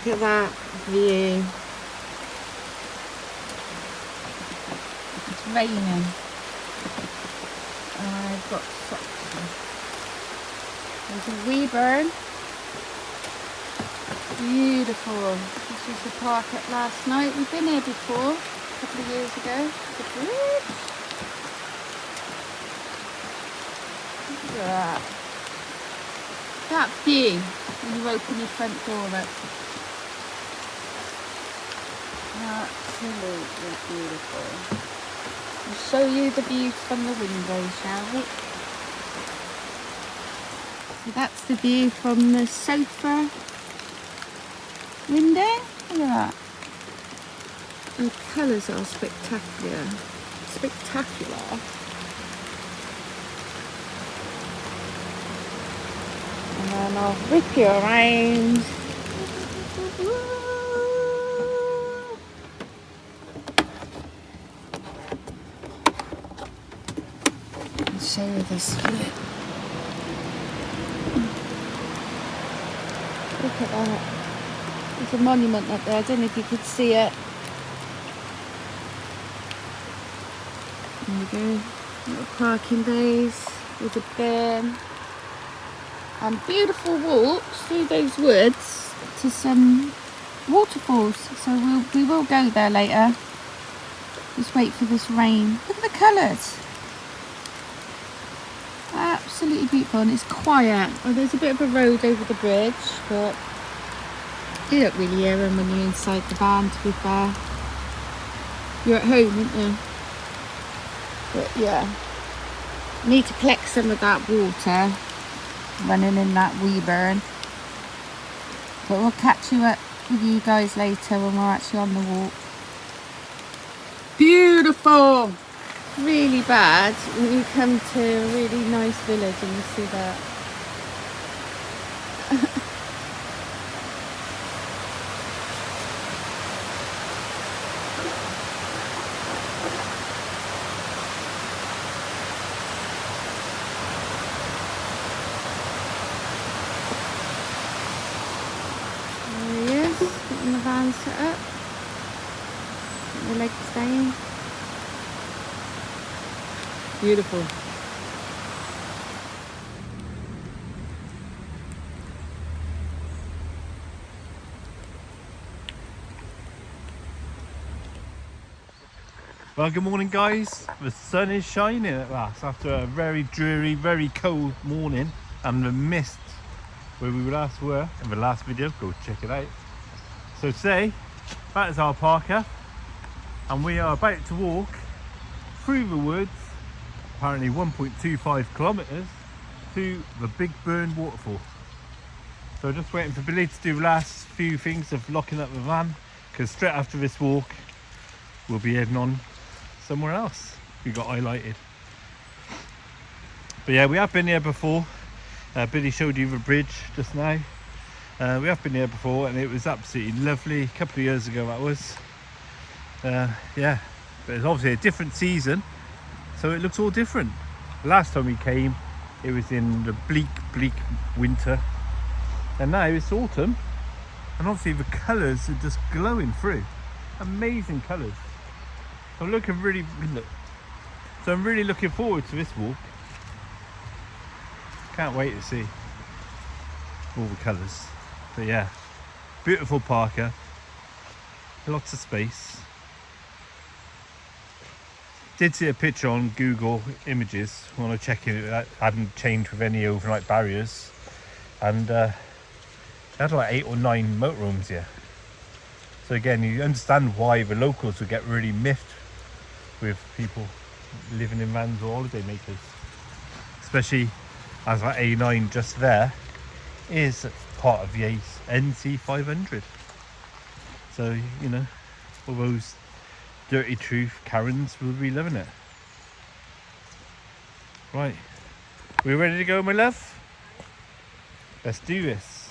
Look at that view. It's raining. I've got socks on. There's a wee burn. Beautiful. This was the park at last night. We've been here before, a couple of years ago. The bridge. Look at that. That view when you open your front door up. Absolutely beautiful. I'll show you the view from the window, shall we? So that's the view from the sofa window. Look at that. The colours are spectacular. Spectacular. And then I'll whip you around. And show you this flip. Look at that. There's a monument up there. I don't know if you could see it. There we go. Little parking bays with a bin. And beautiful walks through those woods to some waterfalls. So we will go there later. Just wait for this rain. Look at the colours. Absolutely beautiful, and it's quiet. Oh, there's a bit of a road over the bridge, but you don't really hear them when you're inside the van, to be fair. You're at home, aren't you? But yeah, need to collect some of that water running in that wee burn. But we'll catch you up with you guys later when we're actually on the walk. Beautiful! Really bad when you come to a really nice village and you see that. There he is, getting the van set up. Get the legs down. Beautiful. Well, good morning guys. The sun is shining at last after a very dreary, very cold morning, and the mist where we last were in the last video. Go check it out. So today, that is our parker, and we are about to walk through the woods, apparently 1.25 kilometers, to the Big Burn Waterfall. So just waiting for Billy to do the last few things of locking up the van, because straight after this walk we'll be heading on somewhere else we got highlighted. But yeah, we have been here before. Billy showed you the bridge just now. We have been here before and it was absolutely lovely. A couple of years ago that was. Yeah, but it's obviously a different season, so it looks all different. The last time we came it was in the bleak winter, and now it's autumn, and obviously the colours are just glowing through. Amazing colours. I'm looking really, so I'm really looking forward to this walk. Can't wait to see all the colours. But yeah, beautiful parker, lots of space. Did see a picture on Google Images when I was checking it, that hadn't changed with any overnight barriers, and they had like 8 or 9 motorhomes here. So again, you understand why the locals would get really miffed with people living in vans or holiday makers, especially as that A9 just there is part of the NC500. So, you know, all those dirty truth Karens will be loving it. Right, we ready to go, my love? Let's do this.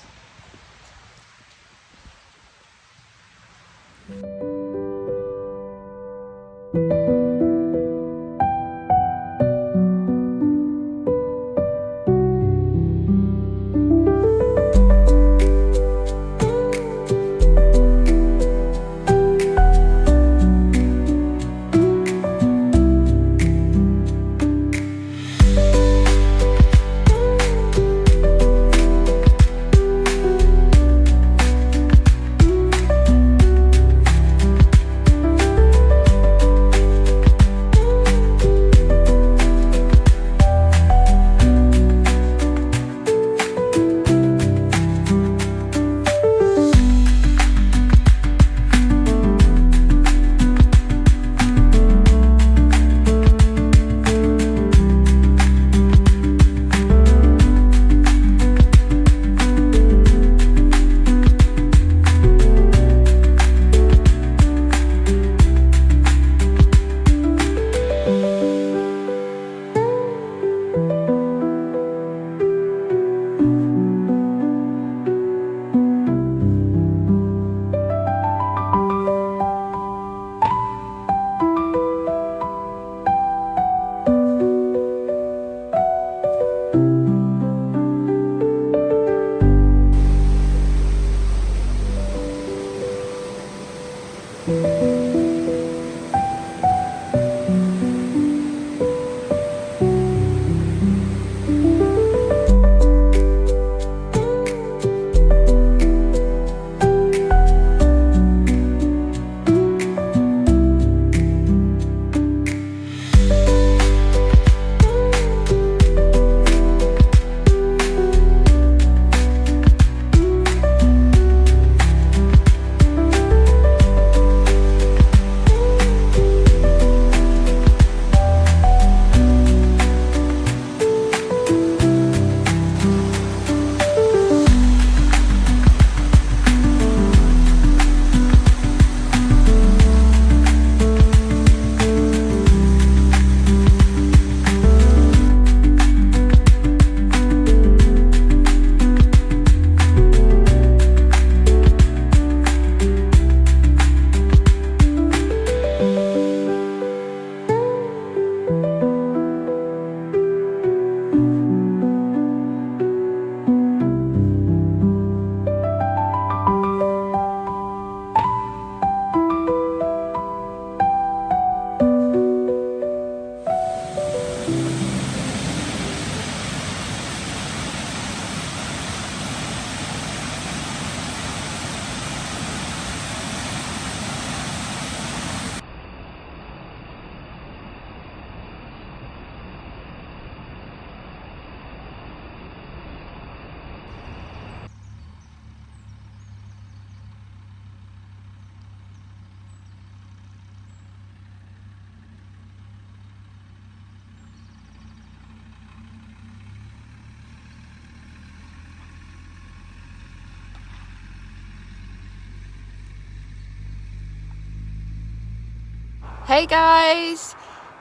Hey guys,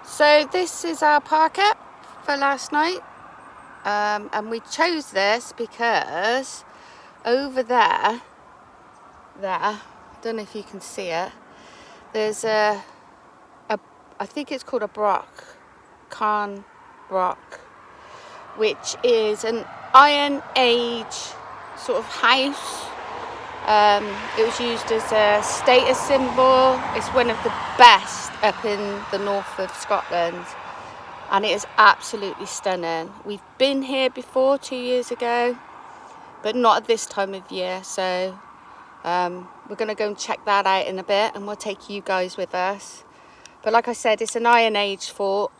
so this is our parquet for last night, and we chose this because over there, I don't know if you can see it, there's I think it's called a broch, Carn Broch, which is an Iron Age sort of house. It was used as a status symbol. It's one of the best up in the north of Scotland, and it is absolutely stunning. We've been here before 2 years ago, but not at this time of year, so we're going to go and check that out in a bit, and we'll take you guys with us. But like I said, it's an Iron Age fort.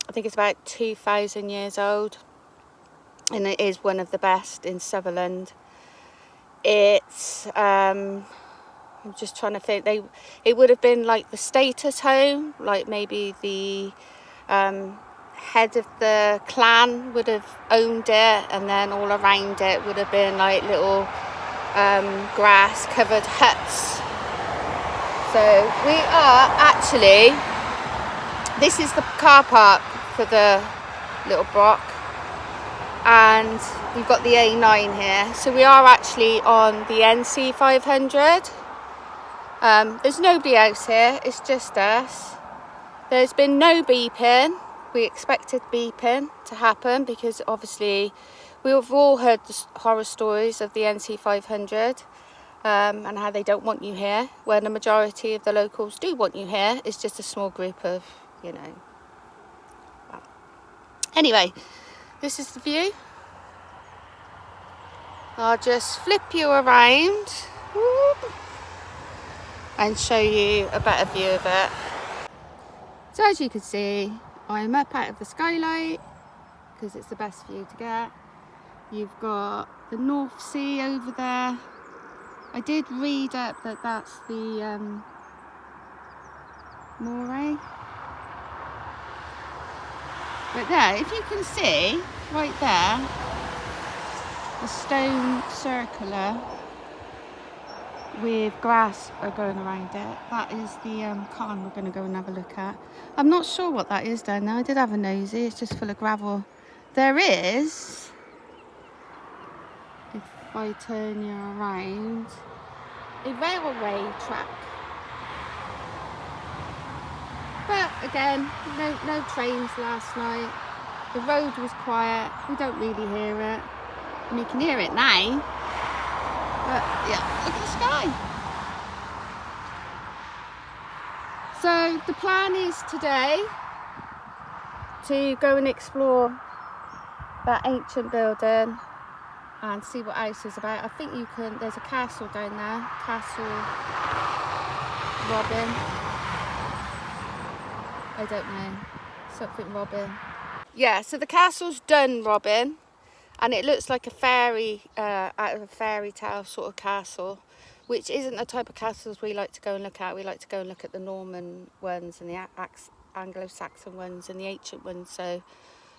I think it's about 2,000 years old, and it is one of the best in Sutherland. It's I'm just trying to think, it would have been like the status home, like maybe the head of the clan would have owned it, and then all around it would have been like little grass covered huts. So we are actually, this is the car park for the little Broch, and we've got the A9 here, so we are actually on the NC500. There's nobody else here, it's just us. There's been no beeping. We expected beeping to happen because obviously we've all heard the horror stories of the NC500 and how they don't want you here, when the majority of the locals do want you here. It's just a small group of, you know. Well. Anyway, this is the view. I'll just flip you around and show you a better view of it. So as you can see, I'm up out of the skylight because it's the best view to get. You've got the North Sea over there. I did read up that that's the Moray. But there, if you can see, right there, a stone circular with grass going around it. That is the Carn we're going to go and have a look at. I'm not sure what that is down there. I did have a nosy. It's just full of gravel. There is, if I turn you around, a railway track. But again, no trains last night. The road was quiet. We don't really hear it. And you can hear it now. But yeah, look at the sky. So the plan is today to go and explore that ancient building and see what else is about. I think you can, there's a castle down there, Castle Robin. I don't know, something Robin. Yeah, so the castle's Dun Robin. And it looks like a fairy, out of a fairy tale sort of castle, which isn't the type of castles we like to go and look at. We like to go and look at the Norman ones and the Anglo-Saxon ones and the ancient ones. So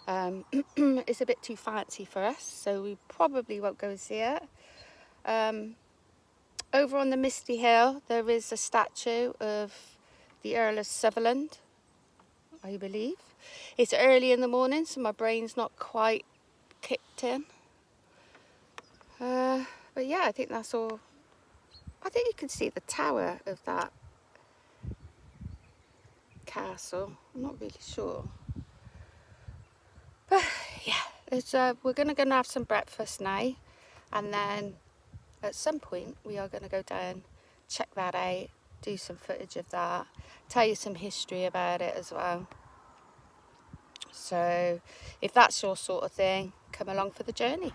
it's a bit too fancy for us, so we probably won't go and see it. Over on the Misty Hill, there is a statue of the Earl of Sutherland, I believe. It's early in the morning, so my brain's not quite kicked in, but yeah, I think that's all. I think you can see the tower of that castle. I'm not really sure, but yeah, it's we're gonna go and have some breakfast now, and then at some point we are going to go down, check that out, do some footage of that, tell you some history about it as well. So if that's your sort of thing, come along for the journey.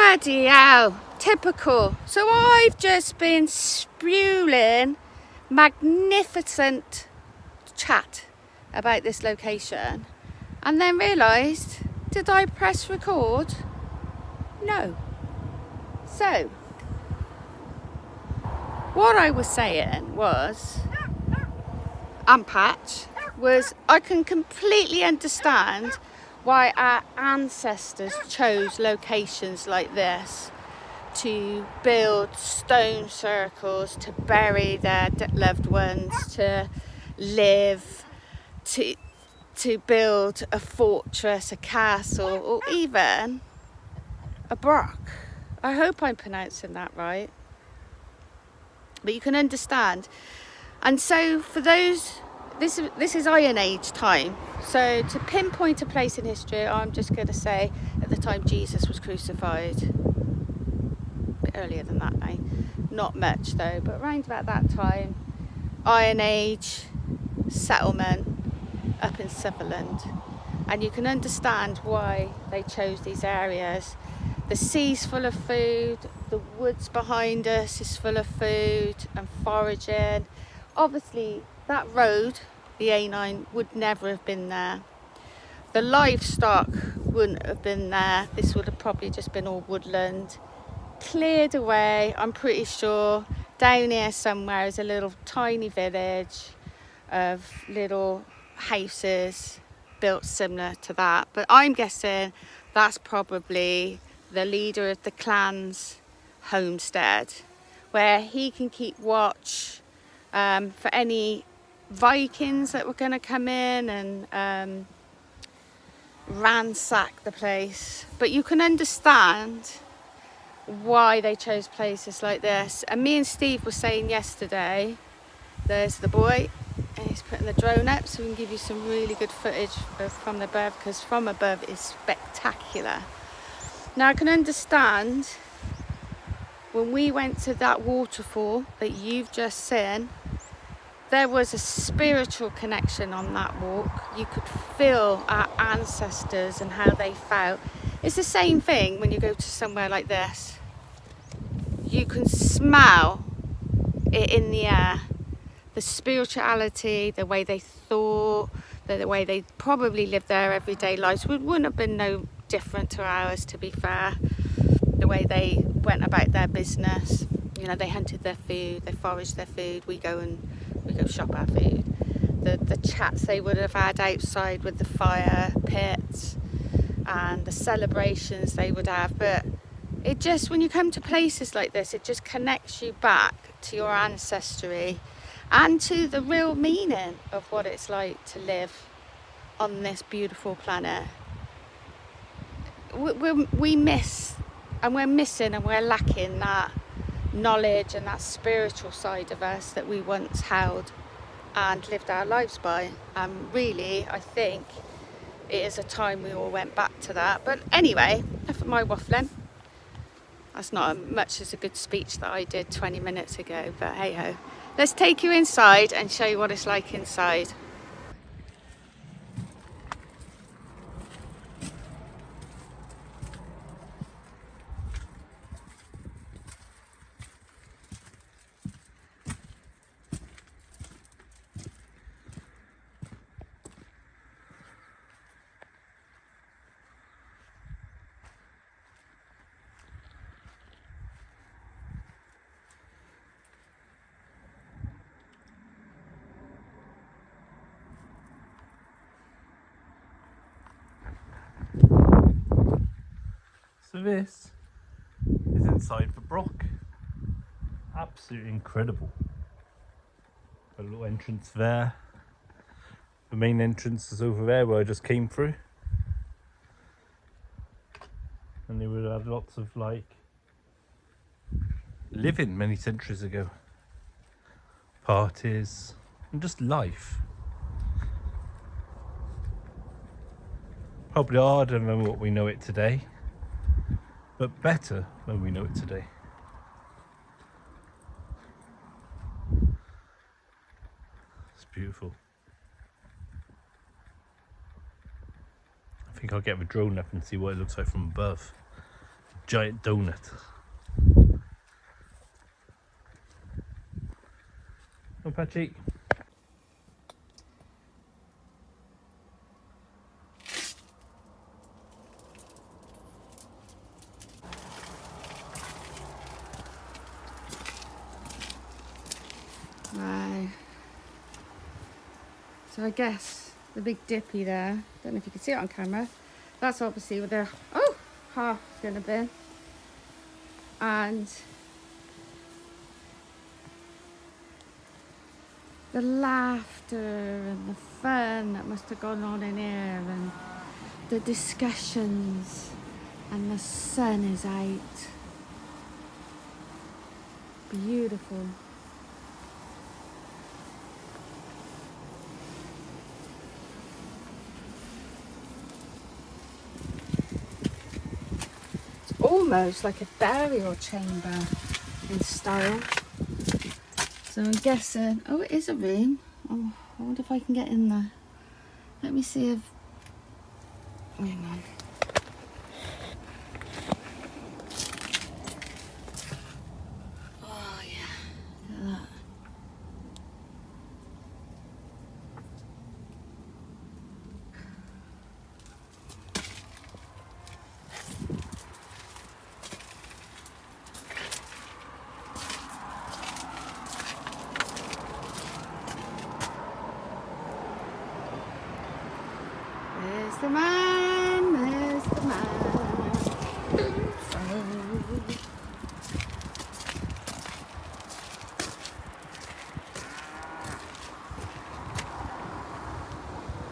Bloody hell, typical. So I've just been spewing magnificent chat about this location and then realised, did I press record? No. So, what I was saying was, and Patch, was I can completely understand why our ancestors chose locations like this to build stone circles, to bury their loved ones, to live, to build a fortress, a castle, or even a broch. I hope I'm pronouncing that right. But you can understand. And so for those, this is Iron Age time. So to pinpoint a place in history, I'm just going to say at the time Jesus was crucified. A bit earlier than that now. Not much though, but around about that time. Iron Age settlement up in Sutherland. And you can understand why they chose these areas. The sea's full of food, the woods behind us is full of food and foraging. Obviously, that road, the A9, would never have been there. The livestock wouldn't have been there. This would have probably just been all woodland. Cleared away, I'm pretty sure. Down here somewhere is a little tiny village of little houses built similar to that. But I'm guessing that's probably the leader of the clan's homestead, where he can keep watch for any Vikings that were going to come in and ransack the place. But you can understand why they chose places like this. And me and Steve were saying yesterday, there's the boy, and he's putting the drone up so we can give you some really good footage from the above, because from above is spectacular. Now I can understand when we went to that waterfall that you've just seen, there was a spiritual connection on that walk. You could feel our ancestors and how they felt. It's the same thing when you go to somewhere like this. You can smell it in the air. The spirituality, the way they thought, the way they probably lived their everyday lives wouldn't have been no different to ours, to be fair. The way they went about their business, you know, they hunted their food, they foraged their food, we go shop our food. The chats they would have had outside with the fire pits and the celebrations they would have. But it just, when you come to places like this, it just connects you back to your ancestry and to the real meaning of what it's like to live on this beautiful planet. We miss, and we're missing, and we're lacking that knowledge and that spiritual side of us that we once held and lived our lives by. And really, I think it is a time we all went back to that. But anyway, enough of my waffling. That's not as much as a good speech that I did 20 minutes ago, but hey ho. Let's take you inside and show you what it's like inside. So this is inside the Broch. Absolutely incredible. A little entrance there. The main entrance is over there where I just came through. And they would have lots of like living many centuries ago. Parties and just life. Probably harder than what we know it today, but better than we know it today. It's beautiful. I think I'll get the drone up and see what it looks like from above. giant donut. Oh, Patrick. Right. So I guess the big dippy there, don't know if you can see it on camera, that's obviously where the half is going to be. And the laughter and the fun that must have gone on in here, and the discussions, and the sun is out. Beautiful. It's almost like a burial chamber in style. So I'm guessing, oh, it is a room. Oh, I wonder if I can get in there. Let me see if, hang on. Oh yeah, look at that. There's the man, there's the man.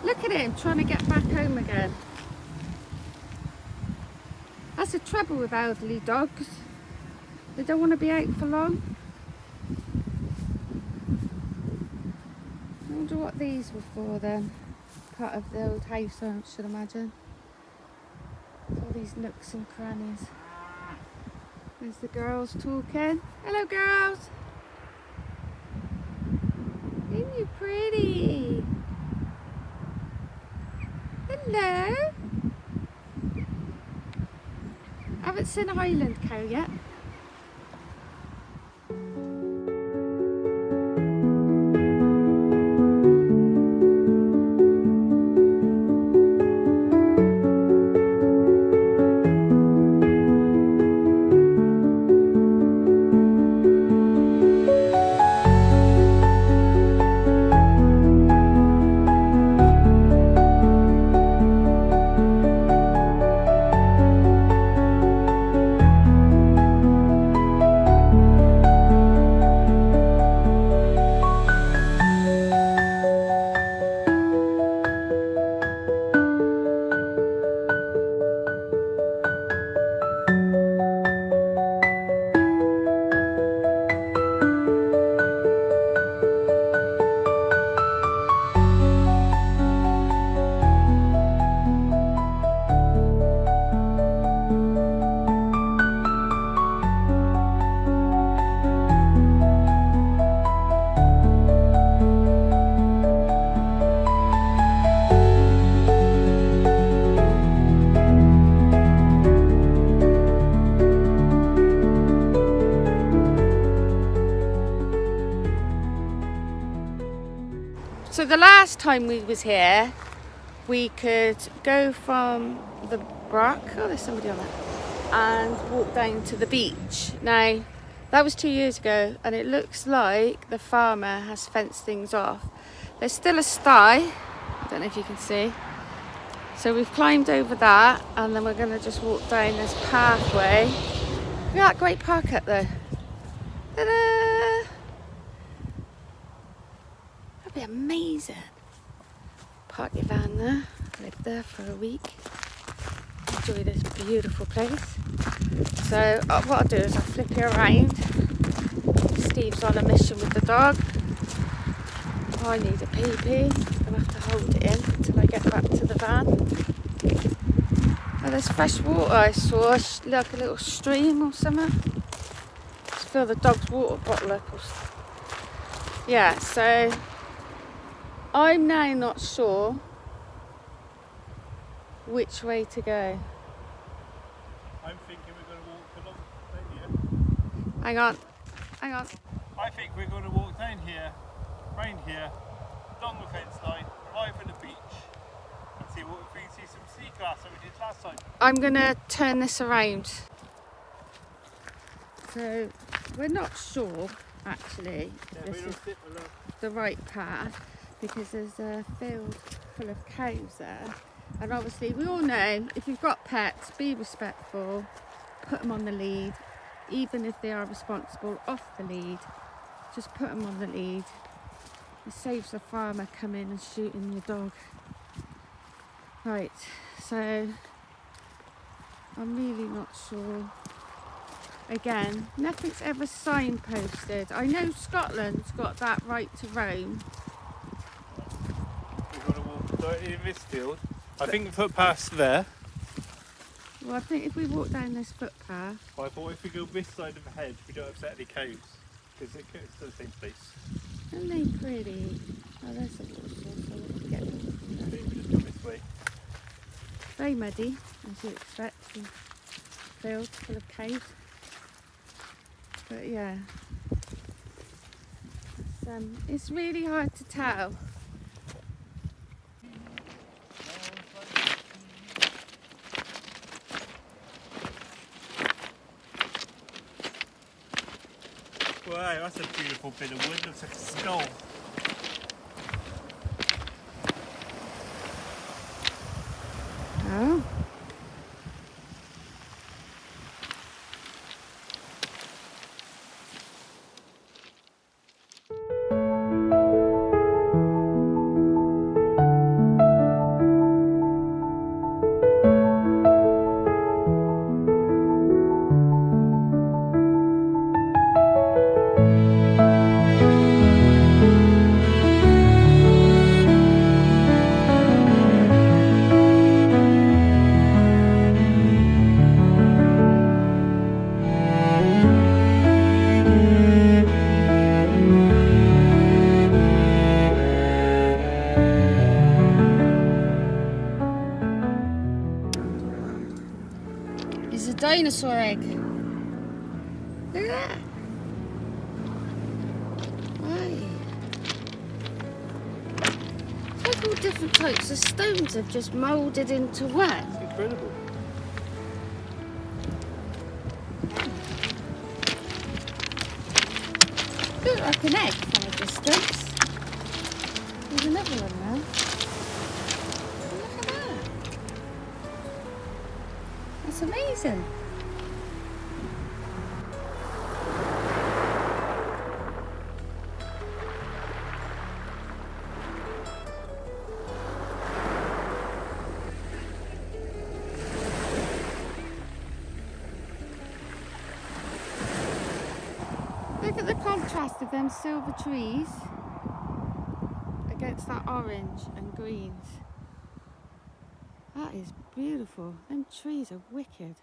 Look at him trying to get back home again. That's the trouble with elderly dogs. They don't want to be out for long. I wonder what these were for then. Part of the old house, I should imagine. All these nooks and crannies. There's the girls talking. Hello, girls. Ain't you pretty? Hello. Haven't seen a Highland cow yet. So the last time we was here, we could go from the Broch, oh there's somebody on there, and walk down to the beach. Now, that was 2 years ago, and it looks like the farmer has fenced things off. There's still a sty, I don't know if you can see. So we've climbed over that, and then we're gonna just walk down this pathway. Look at that great park up there. Ta-da! That'd be amazing. Park your van there, live there for a week, enjoy this beautiful place. So what I'll do is I'll flip you around. Steve's on a mission with the dog. I need a pee-pee. I'm gonna have to hold it in until I get back to the van. Oh, there's fresh water. I saw like a little stream or something. Just fill the dog's water bottle up. Yeah, so I'm now not sure which way to go. I'm thinking we're going to Hang on. Hang on. I think we're going to walk down here, round here, along the fence line, arrive at the beach, and see what if we can see some sea glass like we did last time. I'm going to turn this around. So, we're not sure, actually, if this is the right path, because there's a field full of cows there. And obviously, we all know, if you've got pets, be respectful, put them on the lead, even if they are responsible off the lead, just put them on the lead. It saves the farmer coming and shooting your dog. Right, so I'm really not sure. Again, nothing's ever signposted. I know Scotland's got that right to roam. We're going to walk directly in this field. I think the footpath's there. Well, I think if we walk down this footpath... But I thought if we go this side of the hedge, we don't upset any cows. Because it goes to the same place. Aren't they pretty? Oh, there's a water source, so we can get them from there. Maybe just come this way. Very muddy, as you expect, from fields full of cows. But yeah, it's really hard to tell. Wow, that's a beautiful bit of wood. Looks like a skull. Oh. It's a dinosaur egg. Look at that. Right. It's like all different types of stones have just moulded into one. It's incredible. Look like an egg from a distance. There's another one there. Look at that. That's amazing. Look at the contrast of them silver trees against that orange and greens. That is beautiful. Them trees are wicked.